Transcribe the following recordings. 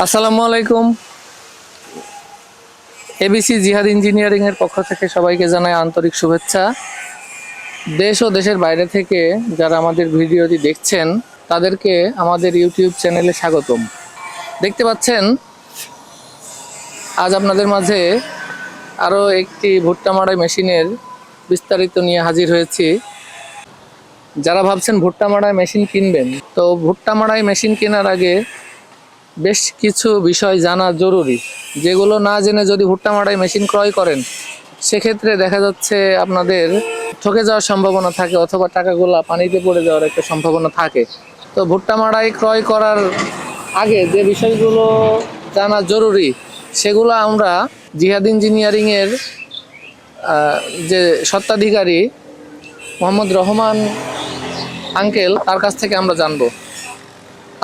আসসালামু আলাইকুম। এবিসি জিহাদ ইঞ্জিনিয়ারিং এর পক্ষ থেকে সবাইকে জানাই আন্তরিক শুভেচ্ছা। দেশ ও দেশের বাইরে থেকে যারা আমাদের ভিডিওটি দেখছেন তাদেরকে আমাদের ইউটিউব চ্যানেলে স্বাগতম। দেখতে পাচ্ছেন আজ আপনাদের মাঝে আরও একটি ভুট্টা মাড়াই মেশিনের বিস্তারিত নিয়ে হাজির হয়েছি। যারা ভাবছেন ভুট্টা মাড়াই মেশিন কিনবেন, তো ভুট্টা মাড়াই মেশিন কেনার আগে বেশ কিছু বিষয় জানা জরুরি, যেগুলো না জেনে যদি ভুট্টা মাড়াই মেশিন ক্রয় করেন সেক্ষেত্রে দেখা যাচ্ছে আপনাদের ঠকে যাওয়ার সম্ভাবনা থাকে অথবা টাকাগুলো পানিতে পড়ে যাওয়ার একটা সম্ভাবনা থাকে। তো ভুট্টা মাড়াই ক্রয় করার আগে যে বিষয়গুলো জানা জরুরি সেগুলো আমরা জিহাদ ইঞ্জিনিয়ারিংয়ের যে স্বত্বাধিকারী মোহাম্মদ রহমান আঙ্কেল, তার কাছ থেকে আমরা জানবো।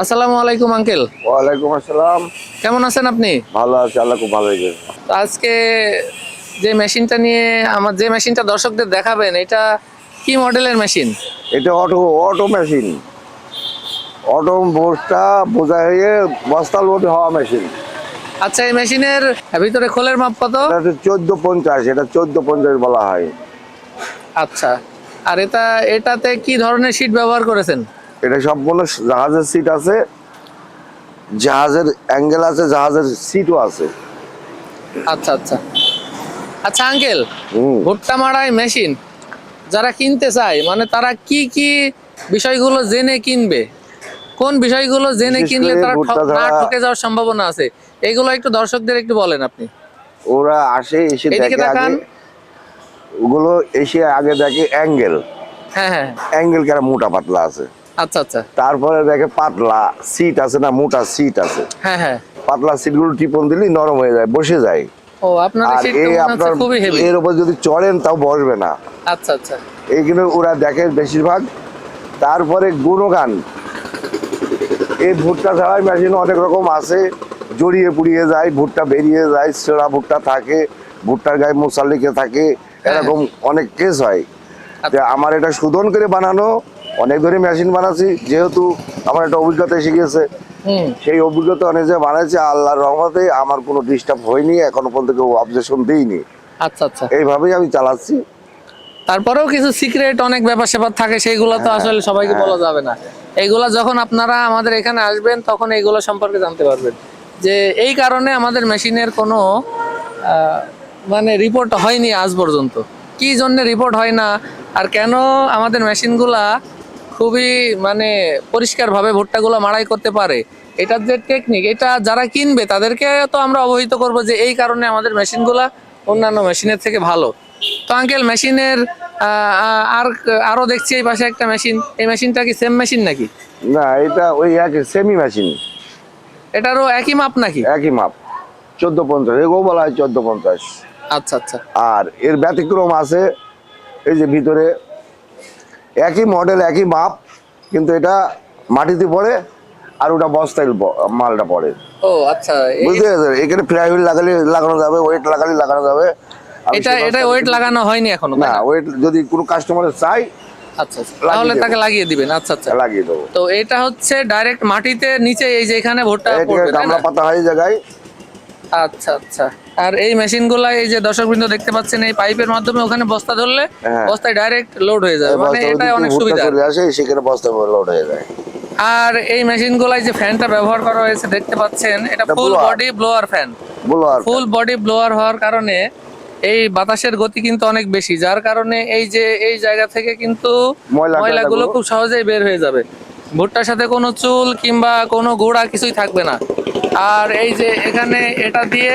আসসালামু আলাইকুম আঙ্কেল। ওয়ালাইকুম আসসালাম। কেমন আছেন আপনি? ভালো আছি, আল্লাহ খুব ভালো রেখেছে। তো আজকে যে মেশিনটা নিয়ে যে মেশিনটা দর্শকদের দেখাবেন, এটা কি মডেলের মেশিন? এটা অটো মেশিন। অটো বস্তা বোঝা হয়ে বস্তা লোড হওয়া মেশিন। আচ্ছা, এই মেশিনের ভিতরে খোলের মাপ কত? এটা 1450, এটা 1450 বলা হয়। আচ্ছা, আর এটাতে কি ধরনের শীট ব্যবহার করেছেন? এটা সম্পূর্ণ জাহাজের সিট আছে, জাহাজের অ্যাঙ্গেল আছে, জাহাজের সিটও আছে। আচ্ছা আচ্ছা আচ্ছা আঙ্কেল, হুম। ভুট্টা মাড়াই মেশিন যারা কিনতে চায়, মানে তারা কি কি বিষয়গুলো জেনে কিনবে, কোন বিষয়গুলো জেনে বিশেষ কিনলে করে তারা ভুট্টা না ছাড়া- ঠকে যাওয়ার সম্ভাবনা আছে, এগুলো একটু দর্শকদের একটু বলেন আপনি। ওরা আসে এসে এদিকে দেখে তাকান। আগে, ওগুলো এসে আগে দেখে অ্যাঙ্গেল, হ্যাঁ হ্যাঁ, অ্যাঙ্গেল কেন মোটা পাতলা আছে। আচ্ছা আচ্ছা, তারপরে দেখে পাতলা সিট আছে না মোটা সিট আছে। হ্যাঁ হ্যাঁ। পাতলা সিটগুলো টিপন দিলেই নরম হয়ে যায়, বসে যায়। ও, আপনাদের আর শীটটা এই মনে হচ্ছে আপনার খুবই হেভি। এর উপর যদি চড়েন তাও বসবে না। আচ্ছা আচ্ছা, এইগুলো ওরা দেখে বেশিরভাগ। তারপরে গুণগান, এই ভুট্টা ছাড়াই মেশিন অনেক রকম আছে, জড়িয়ে পুড়িয়ে যায়, ভুট্টা বেরিয়ে যায়, সেরা ভুট্টা থাকে, ভুট্টার গায়ে মশাল লিখে থাকে, এরকম অনেক কেস হয়। যে আমার এটা শোধন করে বানানো, অনেক ধরে মেশিন বানাচ্ছি, যেহেতু আমার একটা অভিজ্ঞতা এসে গিয়েছে, সেই অভিজ্ঞতা অনুযায়ী বানাইছে। আল্লাহর রহমতে আমার কোনো ডিস্টার্ব হয়নি, এখনো পর্যন্ত কেউ অবজেকশন দিইনি। আচ্ছা আচ্ছা। এইভাবেই আমি চালাচ্ছি। তারপরেও কিছু সিক্রেট অনেক ব্যাপার স্যাপার থাকে, সেইগুলো তো আসলে সবাইকে বলা যাবে না। এইগুলা যখন আপনারা আমাদের এখানে আসবেন তখন এইগুলো সম্পর্কে জানতে পারবেন, যে এই কারণে আমাদের মেশিনের কোনো মানে রিপোর্ট হয়নি আজ পর্যন্ত, কি জন্য রিপোর্ট হয় না, আর কেন আমাদের মেশিনগুলা খুবই মানে পরিষ্কারভাবে ভুট্টাগুলো মাড়াই করতে পারে। এটার যে টেকনিক, এটা যারা কিনবে তাদেরকে তো আমরা অবহিত করব যে এই কারণে আমাদের মেশিনগুলা অন্যান্য মেশিনের থেকে ভালো। তো আঙ্কেল, মেশিনের আরো দেখছি এই পাশে একটা মেশিন, এই মেশিনটা কি সেম মেশিন নাকি? না, এটা ওই একই সেমি মেশিন। এটারও একই মাপ নাকি? একই মাপ, 1450, এগো বলা হয় 1450। আচ্ছা আচ্ছা। আর এর ব্যতিক্রম আছে, এই যে ভিতরে একই মডেল একই মাপ, কিন্তু এটা মাটিতে পড়ে আর ওটা বস্তায় মালটা পড়ে। ও আচ্ছা, বুঝতে পেরেছেন? এখানে ফ্লাই হুইল লাগানো যাবে, ওয়েট লাগানো যাবে। এটা ওয়েট লাগানো হয়নি এখনো, তাই না, না? ওয়েট যদি কোনো কাস্টমারের চাই আচ্ছা আচ্ছা, তাহলে তাকে লাগিয়ে দিবেন। আচ্ছা আচ্ছা, লাগিয়ে দেবো। তো এটা হচ্ছে ডাইরেক্ট মাটিতে নিচে, এই যে এখানে ভুট্টা পড়বে, তাই গামলা না? পাতা হয় জায়গায়। আচ্ছা আচ্ছা। আর এই মেশিনগুলা, এই যে দর্শকবৃন্দ দেখতে পাচ্ছেন, এই পাইপের মাধ্যমে ওখানে বস্তা ধরলে বস্তায় ডাইরেক্ট লোড হয়ে যাবে, মানে এটা অনেক সুবিধা। চলে আসে, সেখানে বস্তা লোড হয়ে যায়। আর এই মেশিনগুলাই যে ফ্যানটা ব্যবহার করা হয়েছে দেখতে পাচ্ছেন, এটা full body blower fan. Full body blower হওয়ার কারণে এই বাতাসের গতি কিন্তু অনেক বেশি, যার কারণে এই যে এই জায়গা থেকে কিন্তু ময়লাগুলো খুব সহজেই বের হয়ে যাবে। ভুট্টার সাথে কোনো চুল কিংবা কোনো গুঁড়া কিছুই থাকবে না। আর এই যে এখানে এটা দিয়ে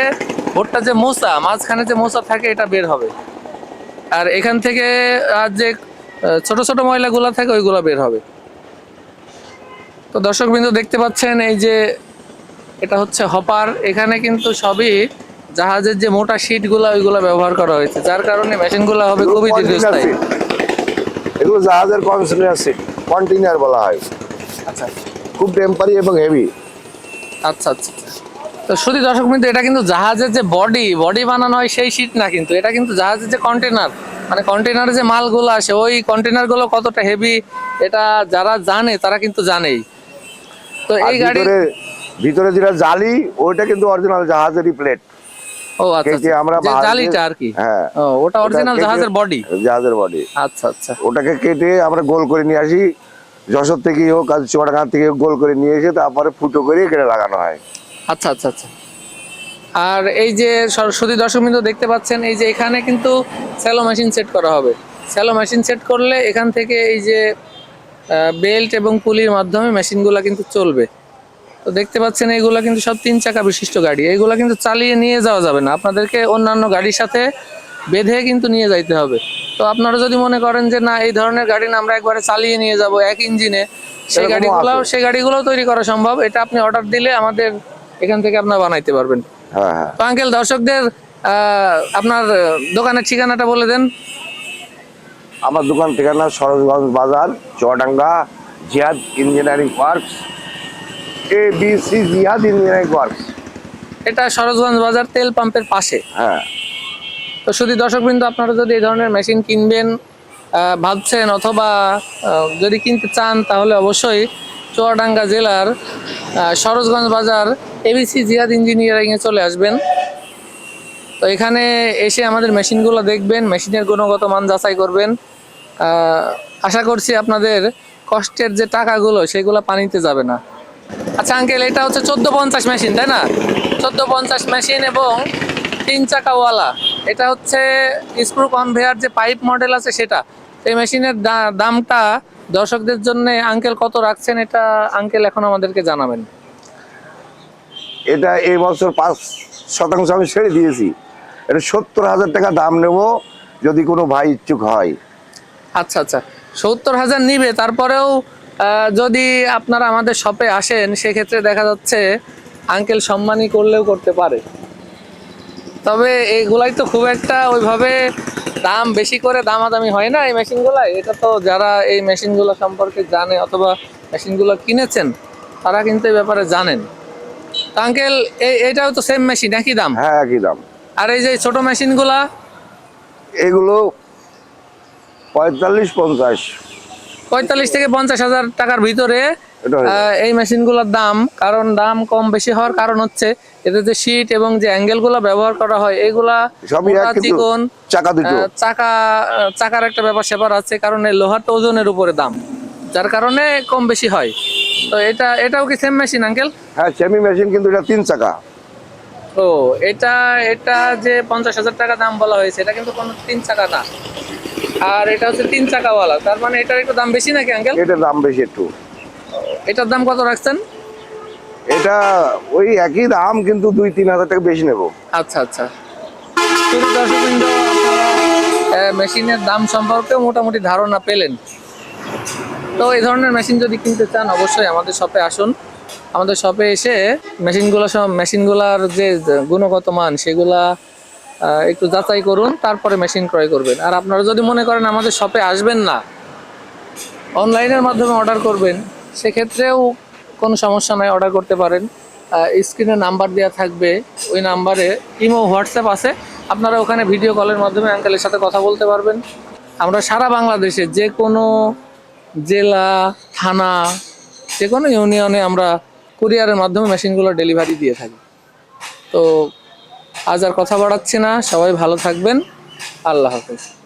ভুট্টা যে মোচা, মাঝখানে যে মোচা থাকে, এটা বের হবে। আর এখান থেকে আর যে ছোট ছোট ময়লাগুলো থাকে ওইগুলো বের হবে। তো দর্শকবৃন্দ দেখতে পাচ্ছেন, এই যে এটা হচ্ছে হপার, এখানে কিন্তু সবই জাহাজের যে মোটা শীটগুলো ওইগুলো ব্যবহার করা হয়েছে, যার কারণে মেশিনগুলো হবে খুবই দীর্ঘস্থায়ী। এগুলো জাহাজের কন্টেইনার সিট, কন্টেইনার বলা হয়। আচ্ছা, খুব টেম্পারি এবং হেভি। আচ্ছা আচ্ছা। তো শুধু দর্শকবৃন্দ, এটা কিন্তু জাহাজের যে বডি বানানো হয় সেই শীট না, কিন্তু এটা কিন্তু জাহাজের যে কন্টেইনার, মানে কন্টেইনারে যে মালগুলো আসে ওই কন্টেইনারগুলো কতটা হেভি এটা যারা জানে তারা কিন্তু জানেই। তো এই গাড়ি ভিতরে যেটা জালি ওইটা কিন্তু অরিজিনাল জাহাজেরই প্লেট। ও আচ্ছা কেটে আমরা যে জালিটা আর কি। হ্যাঁ, ও ওটা অরিজিনাল কেটে- জাহাজের বডি। জাহাজের বডি। আচ্ছা আচ্ছা। ওটাকে কেটে আমরা গোল করে নিয়ে আসি, যশোর থেকে হোক আর চুয়াডাঙ্গা থেকে গোল করে নিয়ে এসে তারপরে ফুটো করে কেটে লাগানো হয়। আচ্ছা আচ্ছা আচ্ছা। আর এই যে সরস্বতী দশমী তো দেখতে পাচ্ছেন, এই যে এখানে কিন্তু স্যালো মেশিন সেট করা হবে। স্যালো মেশিন সেট করলে এখান থেকে এই যে বেল্ট এবং পুলির মাধ্যমে মেশিনগুলো কিন্তু চলবে। তো দেখতে পাচ্ছেন এইগুলো কিন্তু সব 3 চাকা বিশিষ্ট গাড়ি। এইগুলো কিন্তু চালিয়ে নিয়ে যাওয়া যাবে না, আপনাদেরকে অন্যান্য গাড়ির সাথে বেঁধে কিন্তু নিয়ে যাইতে হবে। তো আপনারা যদি মনে করেন যে না এই ধরনের গাড়ি না আমরা একবারে চালিয়ে নিয়ে যাব এক ইঞ্জিনে, সেই গাড়িগুলোও তৈরি করা সম্ভব। এটা আপনি অর্ডার দিলে আমাদের এখান থেকে আপনারা বানাইতে পারবেন। হ্যাঁ হ্যাঁ। তো আঙ্কেল দর্শকদের আপনার দোকানের ঠিকানাটা বলে দেন। আমার দোকান ঠিকানা সরোজগঞ্জ বাজার, চুয়াডাঙ্গা, জিহাদ ইঞ্জিনিয়ারিং ওয়ার্কস, ABC জিহাদ ইঞ্জিনিয়ারিং ওয়ার্কস। এটা সরোজগঞ্জ বাজার তেল পাম্পের পাশে। হ্যাঁ। তো শুধু দর্শকবৃন্দ, আপনারা যদি এই ধরনের মেশিন কিনবেন ভাবছেন অথবা যদি কিনতে চান, তাহলে অবশ্যই চুয়াডাঙ্গা জেলার সরোজগঞ্জ বাজার ABC জিহাদ ইঞ্জিনিয়ারিংয়ে চলে আসবেন। তো এখানে এসে আমাদের মেশিনগুলো দেখবেন, মেশিনের গুণগত মান যাচাই করবেন। আশা করছি আপনাদের কষ্টের যে টাকাগুলো সেগুলো পানিতে যাবে না। আচ্ছা আঙ্কেল, এটা হচ্ছে 1450 মেশিন, তাই না? 1450 মেশিন এবং 3 চাকাওয়ালা। এটা হচ্ছে স্ক্রু কনভেয়ার যে পাইপ মডেল আছে সেটা। এই মেশিনের দামটা দর্শকদের জন্য আঙ্কেল কত রাখছেন, এটা আঙ্কেল এখন আমাদেরকে জানাবেন। এটা এই বছর 5% আমি ছেড়ে দিয়েছি। এটা 70,000 টাকা দাম নেব যদি কোনো ভাই ইচ্ছুক হয়। আচ্ছা আচ্ছা, 70,000 নিবে। তারপরেও যদি আপনারা আমাদের শপে আসেন, সেক্ষেত্রে দেখা যাচ্ছে আঙ্কেল সম্মানী করলেও করতে পারে। তবে এইগুলাই তো খুব একটা ওইভাবে দাম বেশি করে দামাদামি হয় না এই মেশিনগুলাই। এটা তো যারা এই মেশিনগুলো সম্পর্কে জানে অথবা মেশিনগুলো কিনেছেন তারা কিন্তু এই ব্যাপারে জানেন। তো আঙ্কেল এইটাও তো সেম মেশিন, একই দাম? হ্যাঁ, একই দাম। আর এই যে ছোট মেশিনগুলা? এগুলো 45-50। 45 থেকে 50,000 টাকার ভিতরে এটা হয়ে যাবে। এই মেশিনগুলোর দাম। কারণ দাম কম বেশি হওয়ার কারণ হচ্ছে এতে যে শীট এবং যে অ্যাঙ্গেলগুলো ব্যবহার করা হয় এগুলা সবই এক, কিন্তু চিকন, চাকা দুটো। চাকার একটা ব্যাপার স্যাপার আছে, কারণ এই লোহার তো ওজনের উপরে দাম, যার কারণে কম বেশি হয়। তো এটাও কি সেম মেশিন আঙ্কেল? হ্যাঁ, সেমি মেশিন, কিন্তু এটা 3 চাকা। ও এটা যে 50,000 টাকা দাম বলা হয়েছে, এটা কিন্তু কোনো 3 চাকা না। আর এটা হচ্ছে 3 চাকাওয়ালা, তার মানে এটার একটু দাম বেশি নাকি আঙ্কেল? এটার দাম বেশি একটু। এটার দাম কত রাখছেন? এটা ওই একই দাম, কিন্তু 2-3 হাজার টাকা বেশি নেব। আচ্ছা আচ্ছা। শুধু দর্শকবৃন্দ, আপনারা মেশিনের দাম সম্পর্কেও মোটামুটি ধারণা পেলেন। তো এই ধরনের মেশিন যদি কিনতে চান, অবশ্যই আমাদের শপে আসুন। আমাদের শপে এসে মেশিনগুলার যে গুণগত মান সেগুলা একটু যাচাই করুন, তারপরে মেশিন ক্রয় করবেন। আর আপনারা যদি মনে করেন আমাদের শপে আসবেন না, অনলাইনের মাধ্যমে অর্ডার করবেন, সেক্ষেত্রেও কোনো সমস্যা নয়, অর্ডার করতে পারেন। স্ক্রিনে নাম্বার দেওয়া থাকবে, ওই নাম্বারে ইমো হোয়াটসঅ্যাপ আছে, আপনারা ওখানে ভিডিও কলের মাধ্যমে আঙ্কেলের সাথে কথা বলতে পারবেন। আমরা সারা বাংলাদেশে যে কোনো জেলা, থানা, যে কোনো ইউনিয়নে আমরা কুরিয়ারের মাধ্যমে মেশিনগুলো ডেলিভারি দিয়ে থাকি। তো আজ আর কথা বাড়াচ্ছি না, সবাই ভালো থাকবেন। আল্লাহ হাফেজ।